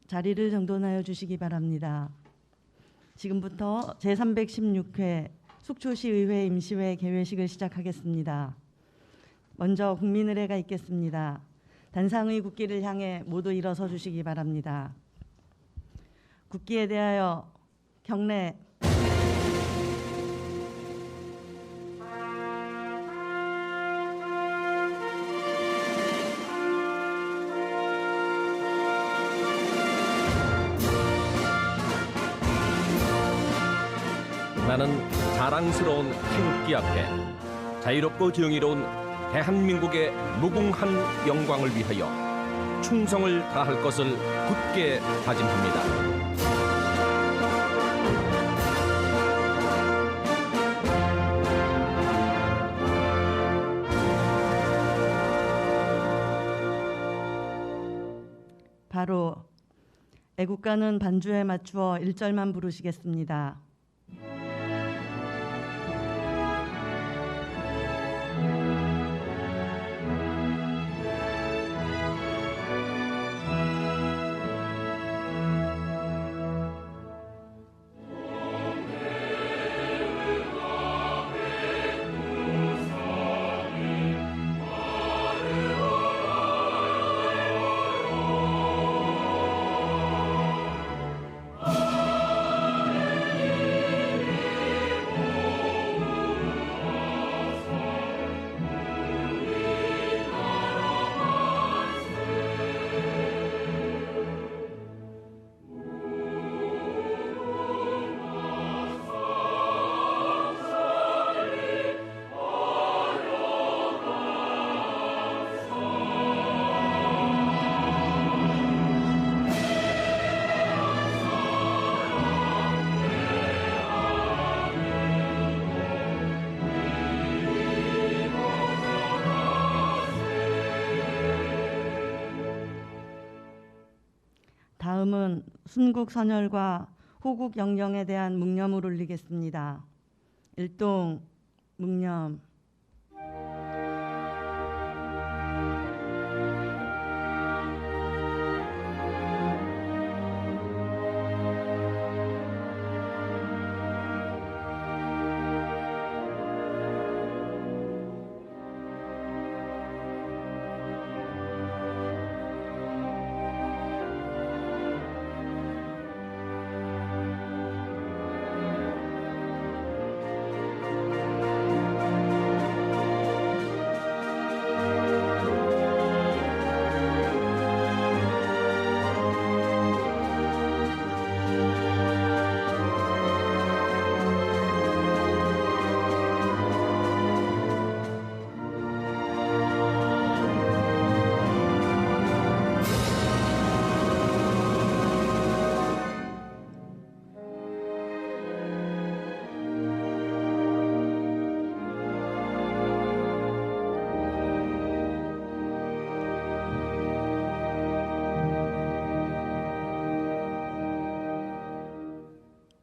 자리를 정돈하여 주시기 바랍니다. 지금부터 제316회 속초시의회 임시회 개회식을 시작하겠습니다. 먼저 국민의례가 있겠습니다. 단상의 국기를 향해 모두 일어서 주시기 바랍니다. 국기에 대하여 경례. 나는 자랑스러운 태극기 앞에 자유롭고 정의로운 대한민국의 무궁한 영광을 위하여 충성을 다할 것을 굳게 다짐합니다. 바로 애국가는 반주에 맞추어 1절만 부르시겠습니다. 다음은 순국 선열과 호국 영령에 대한 묵념을 올리겠습니다. 일동 묵념.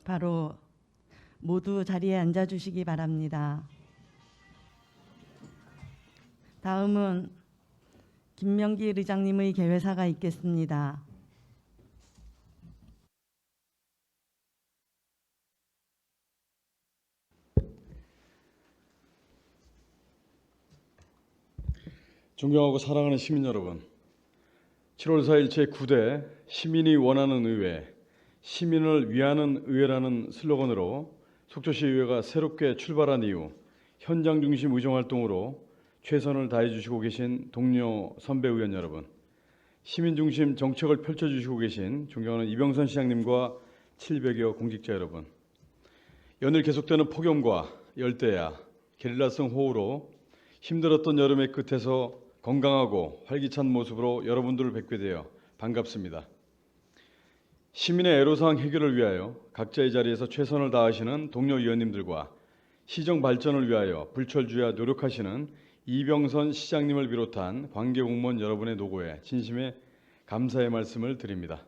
바로 모두 자리에 앉아주시기 바랍니다. 다음은 김명기 의장님의 개회사가 있겠습니다. 존경하고 사랑하는 시민 여러분, 7월 4일 제9대 시민이 원하는 의회, 시민을 위하는 의회라는 슬로건으로 속초시의회가 새롭게 출발한 이후 현장 중심 의정활동으로 최선을 다해 주시고 계신 동료 선배 의원 여러분, 시민 중심 정책을 펼쳐주시고 계신 존경하는 이병선 시장님과 700여 공직자 여러분, 연일 계속되는 폭염과 열대야, 게릴라성 호우로 힘들었던 여름의 끝에서 건강하고 활기찬 모습으로 여러분들을 뵙게 되어 반갑습니다. 시민의 애로사항 해결을 위하여 각자의 자리에서 최선을 다하시는 동료 의원님들과 시정 발전을 위하여 불철주야 노력하시는 이병선 시장님을 비롯한 관계공무원 여러분의 노고에 진심의 감사의 말씀을 드립니다.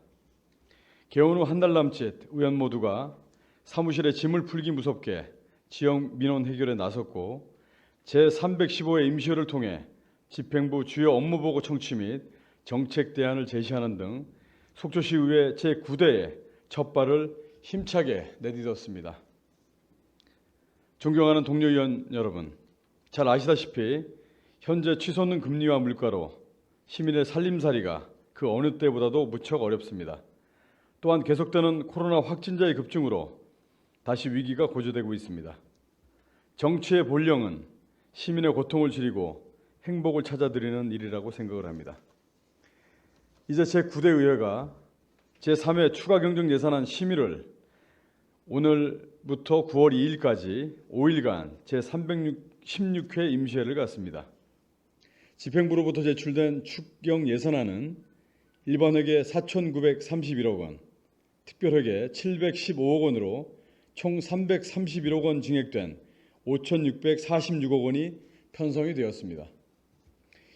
개원 후 한 달 남짓 의원 모두가 사무실에 짐을 풀기 무섭게 지역 민원 해결에 나섰고 제315회 임시회를 통해 집행부 주요 업무보고 청취 및 정책 대안을 제시하는 등 속초시의회 제9대에 첫 발을 힘차게 내딛었습니다. 존경하는 동료 의원 여러분, 잘 아시다시피 현재 치솟는 금리와 물가로 시민의 살림살이가 그 어느 때보다도 무척 어렵습니다. 또한 계속되는 코로나 확진자의 급증으로 다시 위기가 고조되고 있습니다. 정치의 본령은 시민의 고통을 줄이고 행복을 찾아드리는 일이라고 생각을 합니다. 이제 제9대 의회가 제3회 추가 경정 예산안 심의를 오늘부터 9월 2일까지 5일간 제316회 임시회를 갖습니다. 집행부로부터 제출된 추경 예산안은 일반회계 4,931억 원, 특별회계 715억 원으로 총 331억 원 증액된 5,646억 원이 편성이 되었습니다.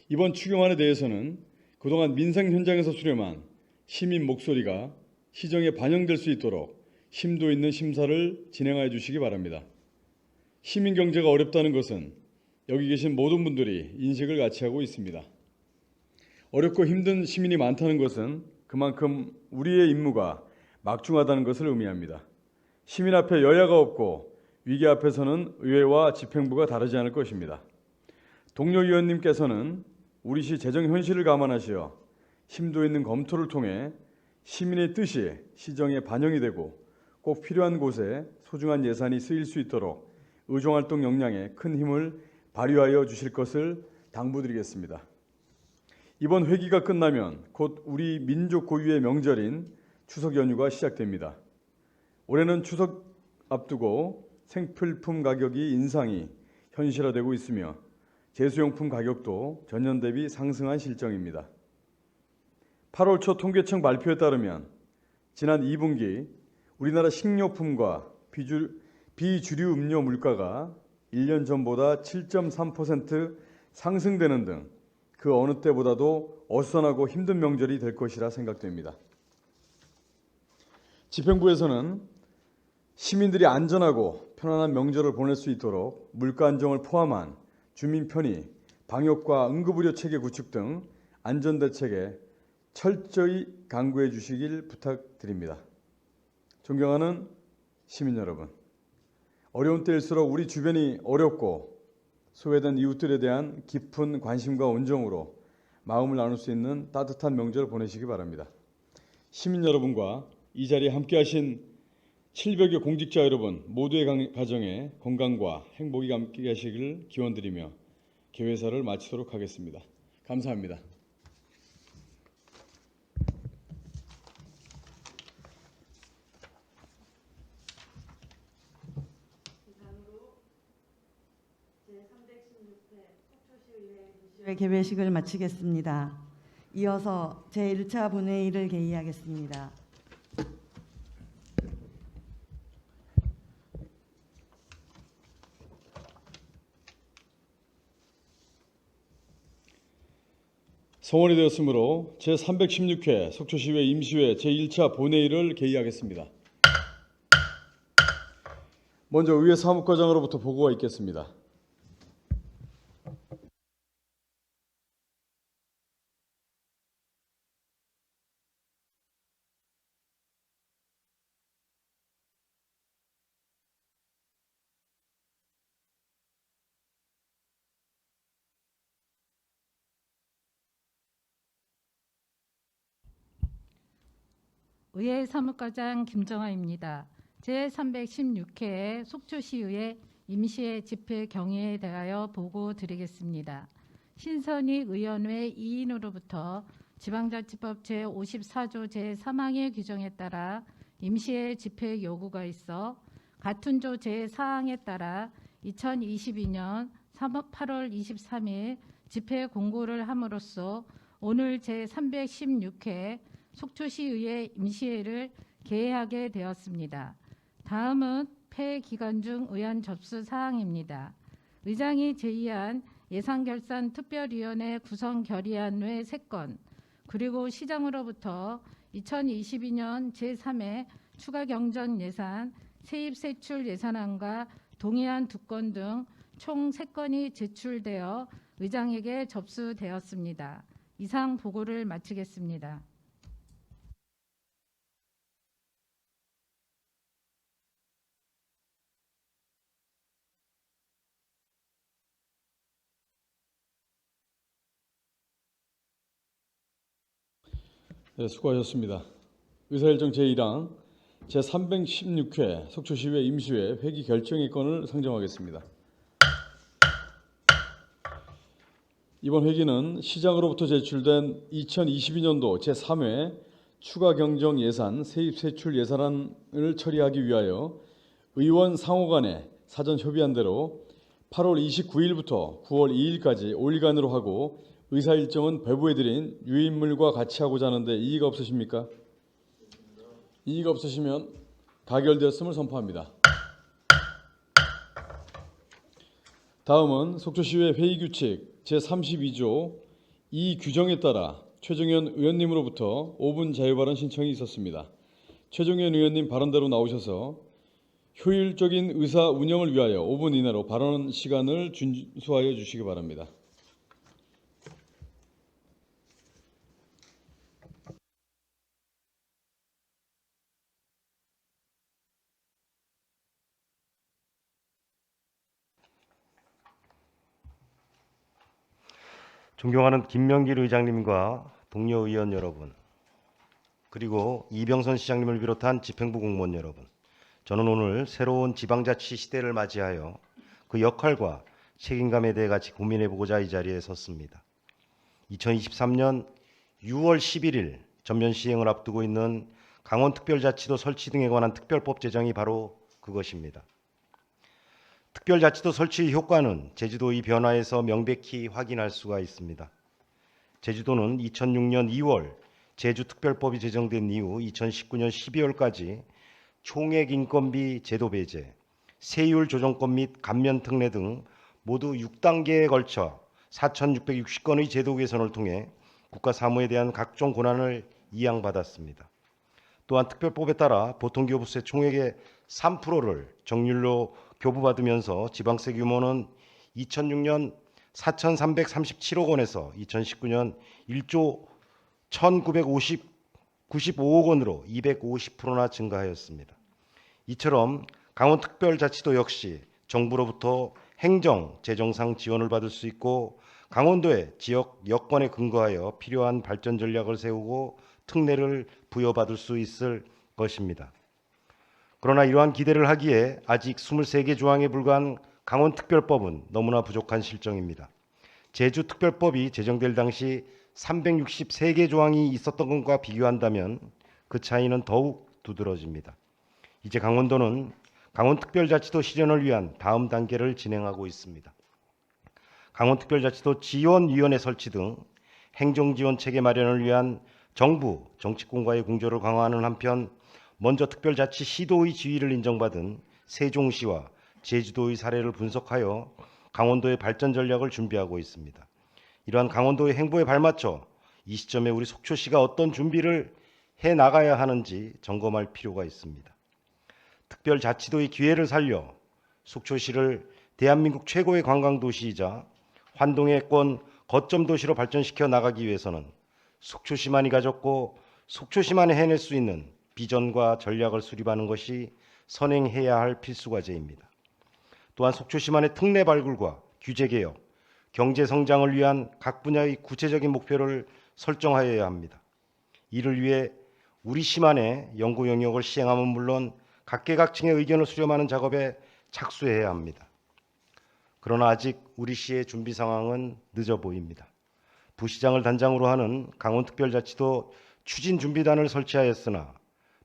이번 추경안에 대해서는 그동안 민생 현장에서 수렴한 시민 목소리가 시정에 반영될 수 있도록 심도 있는 심사를 진행하여 주시기 바랍니다. 시민 경제가 어렵다는 것은 여기 계신 모든 분들이 인식을 같이 하고 있습니다. 어렵고 힘든 시민이 많다는 것은 그만큼 우리의 임무가 막중하다는 것을 의미합니다. 시민 앞에 여야가 없고 위기 앞에서는 의회와 집행부가 다르지 않을 것입니다. 동료 의원님께서는 우리 시 재정 현실을 감안하시어 심도 있는 검토를 통해 시민의 뜻이 시정에 반영이 되고 꼭 필요한 곳에 소중한 예산이 쓰일 수 있도록 의정활동 역량에 큰 힘을 발휘하여 주실 것을 당부드리겠습니다. 이번 회기가 끝나면 곧 우리 민족 고유의 명절인 추석 연휴가 시작됩니다. 올해는 추석 앞두고 생필품 가격이 인상이 현실화되고 있으며 제수용품 가격도 전년 대비 상승한 실정입니다. 8월 초 통계청 발표에 따르면 지난 2분기 우리나라 식료품과 비주류 음료 물가가 1년 전보다 7.3% 상승되는 등 그 어느 때보다도 어수선하고 힘든 명절이 될 것이라 생각됩니다. 집행부에서는 시민들이 안전하고 편안한 명절을 보낼 수 있도록 물가 안정을 포함한 주민 편의, 방역과 응급의료 체계 구축 등 안전대책에 철저히 강구해 주시길 부탁드립니다. 존경하는 시민 여러분, 어려운 때일수록 우리 주변이 어렵고 소외된 이웃들에 대한 깊은 관심과 온정으로 마음을 나눌 수 있는 따뜻한 명절을 보내시기 바랍니다. 시민 여러분과 이 자리에 함께하신 700여 공직자 여러분 모두의 가정에 건강과 행복이 함께하시기를 기원드리며 개회사를 마치도록 하겠습니다. 감사합니다. 개회식을 마치겠습니다. 이어서 제1차 본회의를 개의하겠습니다. 성원이 되었으므로 제316회 속초시의회 임시회 제1차 본회의를 개의하겠습니다. 먼저 의회 사무과장으로부터 보고가 있겠습니다. 의회 사무과장 김정아입니다. 제316회 속초시의회 임시회 집회 경위에 대하여 보고 드리겠습니다. 신선익 의원회 2인으로부터 지방자치법 제54조 제3항의 규정에 따라 임시회 집회 요구가 있어 같은 조 제4항에 따라 2022년 8월 23일 집회 공고를 함으로써 오늘 제316회 속초시의회 임시회를 개회하게 되었습니다. 다음은 폐기간 중 의안 접수 사항입니다. 의장이 제의한 예산결산특별위원회 구성 결의안 외 3건, 그리고 시장으로부터 2022년 제3회 추가 경정 예산 세입 세출 예산안과 동의안 2건 등 총 3건이 제출되어 의장에게 접수되었습니다. 이상 보고를 마치겠습니다. 네, 수고하셨습니다. 의사일정 제1항 제316회 속초시의회 임시회 회기 결정의 건을 상정하겠습니다. 이번 회기는 시장으로부터 제출된 2022년도 제3회 추가 경정 예산 세입 세출 예산안을 처리하기 위하여 의원 상호 간에 사전 협의한 대로 8월 29일부터 9월 2일까지 5일간으로 하고 의사 일정은 배부해드린 유인물과 같이 하고자 하는데 이의가 없으십니까? 이의가 없으시면 가결되었음을 선포합니다. 다음은 속초시의회 회의규칙 제32조 2 규정에 따라 최종현 의원님으로부터 5분 자유발언 신청이 있었습니다. 최종현 의원님 발언대로 나오셔서 효율적인 의사 운영을 위하여 5분 이내로 발언 시간을 준수하여 주시기 바랍니다. 존경하는 김명길 의장님과 동료 의원 여러분, 그리고 이병선 시장님을 비롯한 집행부 공무원 여러분, 저는 오늘 새로운 지방자치 시대를 맞이하여 그 역할과 책임감에 대해 같이 고민해보고자 이 자리에 섰습니다. 2023년 6월 11일 전면 시행을 앞두고 있는 강원특별자치도 설치 등에 관한 특별법 제정이 바로 그것입니다. 특별자치도 설치 효과는 제주도의 변화에서 명백히 확인할 수가 있습니다. 제주도는 2006년 2월 제주특별법이 제정된 이후 2019년 12월까지 총액 인건비 제도 배제, 세율 조정권 및 감면 특례 등 모두 6단계에 걸쳐 4,660건의 제도 개선을 통해 국가 사무에 대한 각종 권한을 이양받았습니다. 또한 특별법에 따라 보통교부세 총액의 3%를 정률로 교부받으면서 지방세 규모는 2006년 4,337억 원에서 2019년 1조 1,995억 원으로 250%나 증가하였습니다. 이처럼 강원특별자치도 역시 정부로부터 행정, 재정상 지원을 받을 수 있고 강원도의 지역 여건에 근거하여 필요한 발전 전략을 세우고 특례를 부여받을 수 있을 것입니다. 그러나 이러한 기대를 하기에 아직 23개 조항에 불과한 강원특별법은 너무나 부족한 실정입니다. 제주특별법이 제정될 당시 363개 조항이 있었던 것과 비교한다면 그 차이는 더욱 두드러집니다. 이제 강원도는 강원특별자치도 실현을 위한 다음 단계를 진행하고 있습니다. 강원특별자치도 지원위원회 설치 등 행정지원체계 마련을 위한 정부 정치권과의 공조를 강화하는 한편 먼저 특별자치 시도의 지위를 인정받은 세종시와 제주도의 사례를 분석하여 강원도의 발전 전략을 준비하고 있습니다. 이러한 강원도의 행보에 발맞춰 이 시점에 우리 속초시가 어떤 준비를 해나가야 하는지 점검할 필요가 있습니다. 특별자치도의 기회를 살려 속초시를 대한민국 최고의 관광도시이자 환동의권 거점 도시로 발전시켜 나가기 위해서는 속초시만이 가졌고 속초시만이 해낼 수 있는 비전과 전략을 수립하는 것이 선행해야 할 필수 과제입니다. 또한 속초시만의 특례 발굴과 규제 개혁, 경제 성장을 위한 각 분야의 구체적인 목표를 설정하여야 합니다. 이를 위해 우리 시만의 연구 영역을 시행함은 물론 각계각층의 의견을 수렴하는 작업에 착수해야 합니다. 그러나 아직 우리 시의 준비 상황은 늦어 보입니다. 부시장을 단장으로 하는 강원특별자치도 추진준비단을 설치하였으나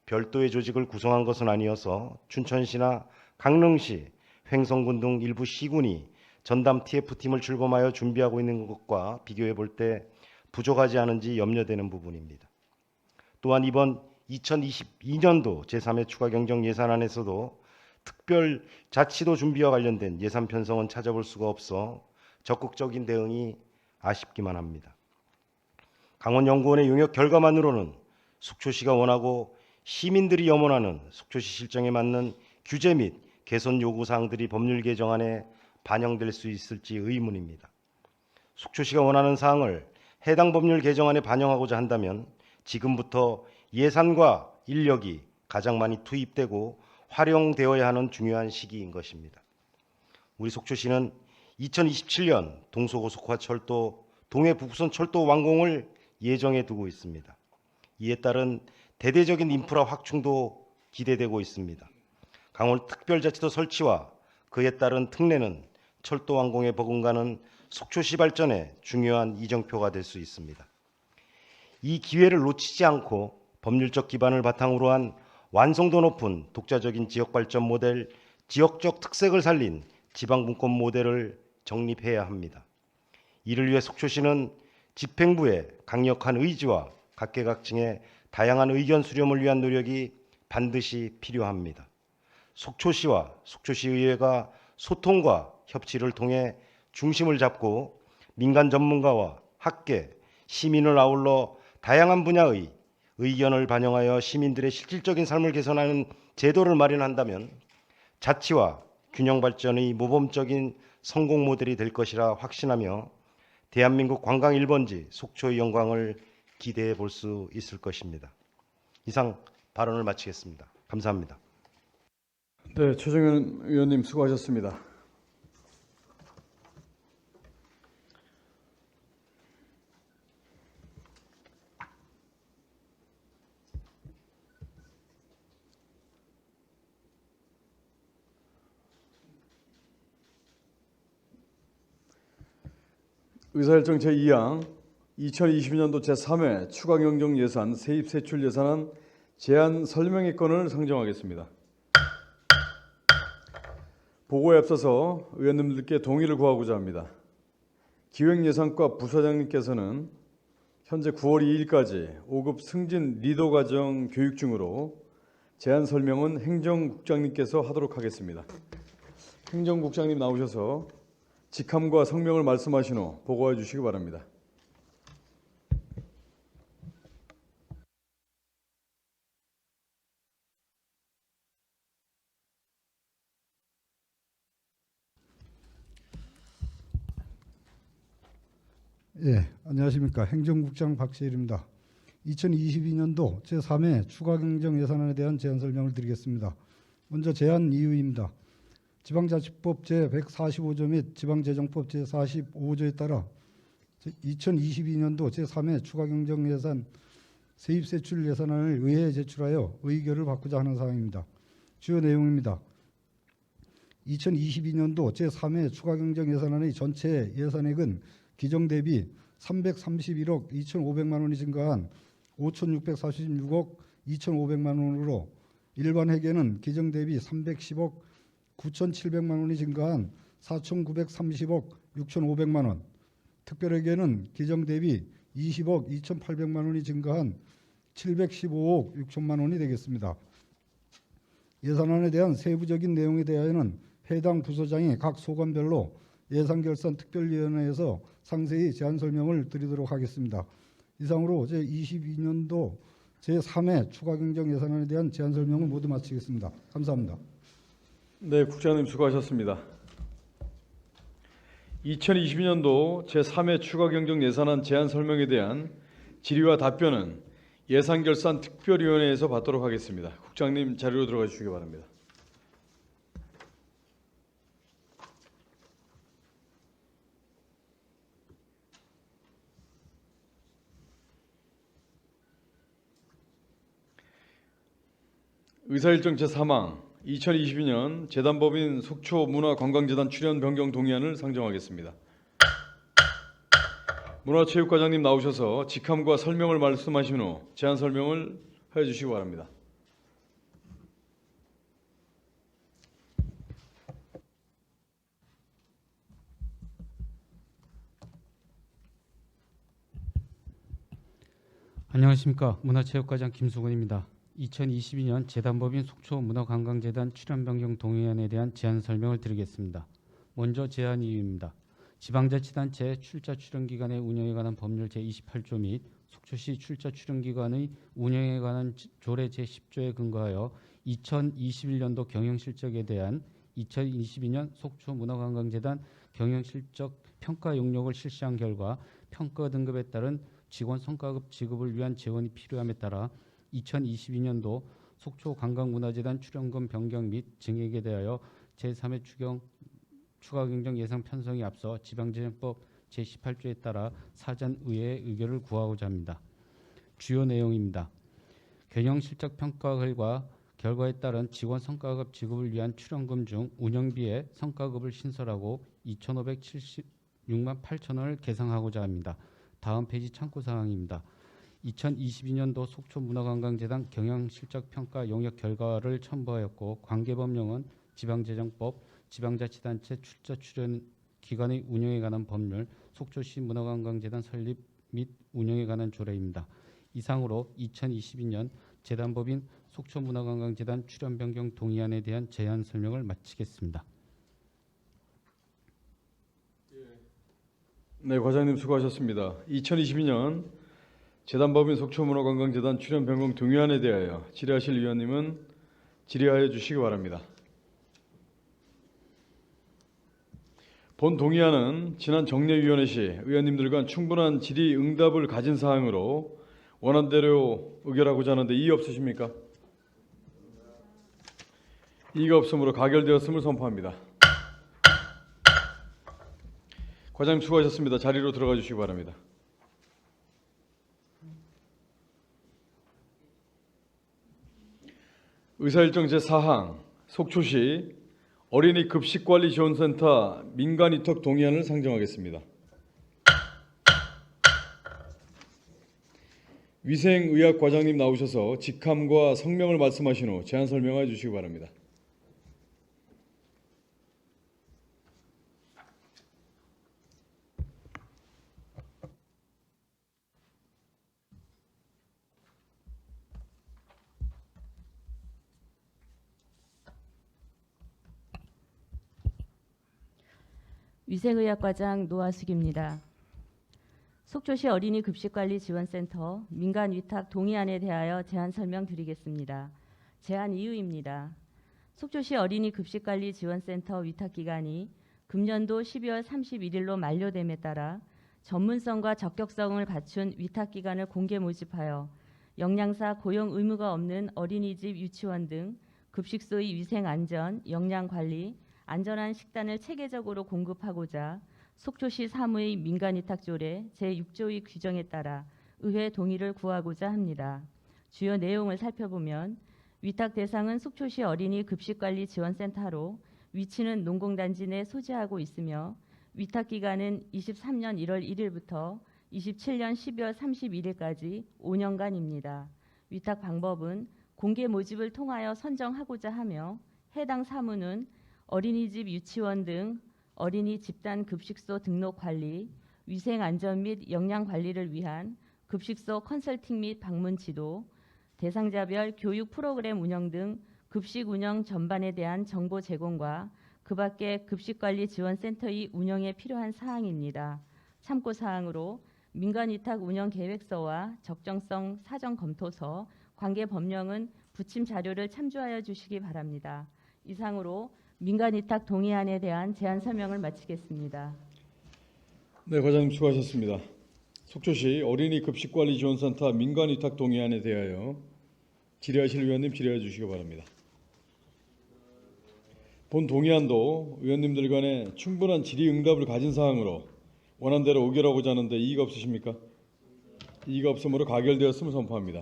별도의 조직을 구성한 것은 아니어서 춘천시나 강릉시, 횡성군 등 일부 시군이 전담 TF팀을 출범하여 준비하고 있는 것과 비교해 볼 때 부족하지 않은지 염려되는 부분입니다. 또한 이번 2022년도 제3회 추가 경정 예산안에서도 특별자치도 준비와 관련된 예산 편성은 찾아볼 수가 없어 적극적인 대응이 아쉽기만 합니다. 강원연구원의 용역 결과만으로는 속초시가 원하고 시민들이 염원하는 속초시 실정에 맞는 규제 및 개선 요구사항들이 법률 개정안에 반영될 수 있을지 의문입니다. 속초시가 원하는 사항을 해당 법률 개정안에 반영하고자 한다면 지금부터 예산과 인력이 가장 많이 투입되고 활용되어야 하는 중요한 시기인 것입니다. 우리 속초시는 2027년 동서고속화철도 동해 북부선 철도 완공을 예정해 두고 있습니다. 이에 따른 대대적인 인프라 확충도 기대되고 있습니다. 강원특별자치도 설치와 그에 따른 특례는 철도 완공에 버금가는 속초시 발전에 중요한 이정표가 될 수 있습니다. 이 기회를 놓치지 않고 법률적 기반을 바탕으로 한 완성도 높은 독자적인 지역 발전 모델, 지역적 특색을 살린 지방분권 모델을 정립해야 합니다. 이를 위해 속초시는 집행부의 강력한 의지와 각계각층의 다양한 의견 수렴을 위한 노력이 반드시 필요합니다. 속초시와 속초시의회가 소통과 협치를 통해 중심을 잡고 민간 전문가와 학계, 시민을 아울러 다양한 분야의 의견을 반영하여 시민들의 실질적인 삶을 개선하는 제도를 마련한다면 자치와 균형 발전의 모범적인 성공 모델이 될 것이라 확신하며 대한민국 관광 1번지 속초의 영광을 기대해 볼 수 있을 것입니다. 이상 발언을 마치겠습니다. 감사합니다. 네, 최정현 의원님 수고하셨습니다. 의사일정 제2항 2022년도 제3회 추가경정예산 세입세출예산안 제안 설명의 건을 상정하겠습니다. 보고에 앞서서 의원님들께 동의를 구하고자 합니다. 기획예산과 부사장님께서는 현재 9월 2일까지 5급 승진 리더 과정 교육 중으로 제안 설명은 행정국장님께서 하도록 하겠습니다. 행정국장님 나오셔서 직함과 성명을 말씀하신 후 보고해 주시기 바랍니다. 예, 안녕하십니까. 행정국장 박재일입니다. 2022년도 제3회 추가경정예산안에 대한 제안 설명을 드리겠습니다. 먼저 제안 이유입니다. 지방자치법 제145조 및 지방재정법 제45조에 따라 2022년도 제3회 추가경정예산 세입세출 예산안을 의회에 제출하여 의결을 받고자 하는 사항입니다. 주요 내용입니다. 2022년도 제3회 추가경정예산안의 전체 예산액은 기정 대비 331억 2,500만 원이 증가한 5,646억 2,500만 원으로 일반 회계는 기정 대비 310억 9,700만 원이 증가한 4,930억 6,500만 원, 특별회계는 기정 대비 20억 2,800만 원이 증가한 715억 6천만 원이 되겠습니다. 예산안에 대한 세부적인 내용에 대하여는 해당 부서장이 각 소관별로 예산결산특별위원회에서 상세히 제안 설명을 드리도록 하겠습니다. 이상으로 제22년도 제3회 추가경정예산안에 대한 제안 설명을 모두 마치겠습니다. 감사합니다. 네, 국장님 수고하셨습니다. 2022년도 제3회 추가경정예산안 제안 설명에 대한 질의와 답변은 예산결산특별위원회에서 받도록 하겠습니다. 국장님 자리로 들어가 주시기 바랍니다. 의사일정 제3항 2022년 재단법인 속초문화관광재단 출연 변경 동의안을 상정하겠습니다. 문화체육과장님 나오셔서 직함과 설명을 말씀하신 후 제안 설명을 해주시기 바랍니다. 안녕하십니까. 문화체육과장 김수근입니다. 2022년 재단법인 속초문화관광재단 출연 변경 동의안에 대한 제안 설명을 드리겠습니다. 먼저 제안 이유입니다. 지방자치단체 출자 출연기관의 운영에 관한 법률 제28조 및 속초시 출자 출연기관의 운영에 관한 조례 제10조에 근거하여 2021년도 경영실적에 대한 2022년 속초문화관광재단 경영실적 평가 용역을 실시한 결과 평가 등급에 따른 직원 성과급 지급을 위한 재원이 필요함에 따라 2022년도 속초관광문화재단 출연금 변경 및 증액에 대하여 제3회 추가경정 예산 편성에 앞서 지방재정법 제18조에 따라 사전 의회의 의결을 구하고자 합니다. 주요 내용입니다. 경영 실적 평가 결과에 따른 직원 성과급 지급을 위한 출연금 중 운영비의 성과급을 신설하고 2,576만 8천 원을 계상하고자 합니다. 다음 페이지 참고 사항입니다. 2022년도 속초문화관광재단 경영실적평가 용역 결과를 첨부하였고 관계법령은 지방재정법, 지방자치단체 출자 출연 기관의 운영에 관한 법률, 속초시 문화관광재단 설립 및 운영에 관한 조례입니다. 이상으로 2022년 재단법인 속초문화관광재단 출연 변경 동의안에 대한 제안 설명을 마치겠습니다. 네, 과장님 수고하셨습니다. 2022년 재단법인 속초문화관광재단 출연 변경 동의안에 대하여 질의하실 위원님은 질의하여 주시기 바랍니다. 본 동의안은 지난 정례위원회 시 의원님들 간 충분한 질의 응답을 가진 사항으로 원안대로 의결하고자 하는데 이의 없으십니까? 이의가 없으므로 가결되었음을 선포합니다. 과장님 수고하셨습니다. 자리로 들어가 주시기 바랍니다. 의사일정 제4항 속초시 어린이 급식관리지원센터 민간위탁 동의안을 상정하겠습니다. 위생의학 과장님 나오셔서 직함과 성명을 말씀하신 후 제안 설명해 주시기 바랍니다. 위생의학과장 노하숙입니다. 속초시 어린이 급식관리지원센터 민간위탁 동의안에 대하여 제안 설명드리겠습니다. 제안 이유입니다. 속초시 어린이 급식관리지원센터 위탁기간이 금년도 12월 31일로 만료됨에 따라 전문성과 적격성을 갖춘 위탁기관을 공개 모집하여 영양사 고용 의무가 없는 어린이집, 유치원 등 급식소의 위생안전, 영양관리, 안전한 식단을 체계적으로 공급하고자 속초시 사무의 민간위탁조례 제6조의 규정에 따라 의회 동의를 구하고자 합니다. 주요 내용을 살펴보면 위탁 대상은 속초시 어린이 급식관리지원센터로 위치는 농공단지 내 소재하고 있으며 위탁 기간은 23년 1월 1일부터 27년 12월 31일까지 5년간입니다. 위탁 방법은 공개 모집을 통하여 선정하고자 하며 해당 사무는 어린이집, 유치원 등 어린이 집단 급식소 등록 관리, 위생 안전 및 영양 관리를 위한 급식소 컨설팅 및 방문 지도, 대상자별 교육 프로그램 운영 등 급식 운영 전반에 대한 정보 제공과 그 밖에 급식관리지원센터의 운영에 필요한 사항입니다. 참고 사항으로 민간위탁 운영 계획서와 적정성 사정 검토서, 관계 법령은 부침 자료를 참조하여 주시기 바랍니다. 이상으로 민간위탁 동의안에 대한 제안 설명을 마치겠습니다. 네, 과장님 수고하셨습니다. 속초시 어린이 급식관리지원센터 민간위탁 동의안에 대하여 질의하실 위원님 질의해 주시기 바랍니다. 본 동의안도 의원님들 간에 충분한 질의 응답을 가진 사항으로 원안대로 의결하고자 하는데 이의가 없으십니까? 이의가 없으므로 가결되었음을 선포합니다.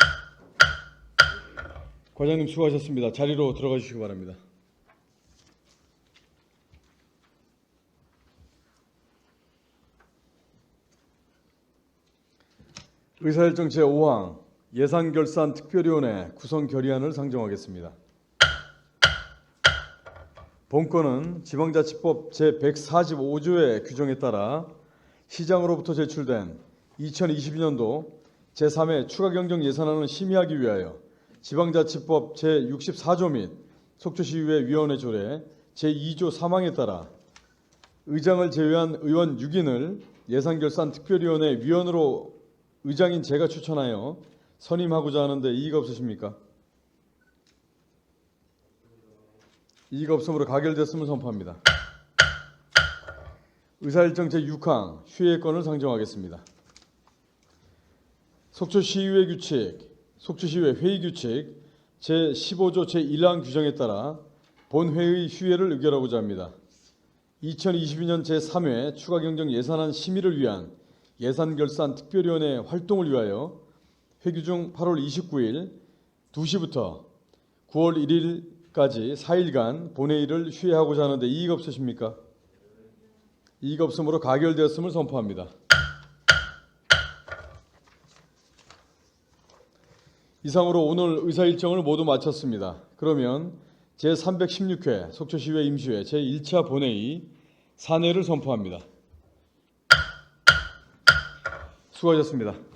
과장님 수고하셨습니다. 자리로 들어가 주시기 바랍니다. 의사일정 제5항 예산결산특별위원회 구성 결의안을 상정하겠습니다. 본건은 지방자치법 제145조의 규정에 따라 시장으로부터 제출된 2022년도 제3회 추가경정 예산안을 심의하기 위하여 지방자치법 제64조 및 속초시의회 위원회 조례 제2조 3항에 따라 의장을 제외한 의원 6인을 예산결산특별위원회 위원으로 의장인 제가 추천하여 선임하고자 하는데 이의가 없으십니까? 이의가 없으므로 가결됐음을 선포합니다. 의사일정 제6항 휴회권을 상정하겠습니다. 속초시의회 규칙, 속초시의회 회의규칙 제15조 제1항 규정에 따라 본회의 휴회를 의결하고자 합니다. 2022년 제3회 추가경정 예산안 심의를 위한 예산결산특별위원회 활동을 위하여 회기 중 8월 29일 2시부터 9월 1일까지 4일간 본회의를 휴회하고자 하는데 이의가 없으십니까? 이의가 없으므로 가결되었음을 선포합니다. 이상으로 오늘 의사 일정을 모두 마쳤습니다. 그러면 제316회 속초시의회 임시회 제1차 본회의 산회를 선포합니다. 수고하셨습니다.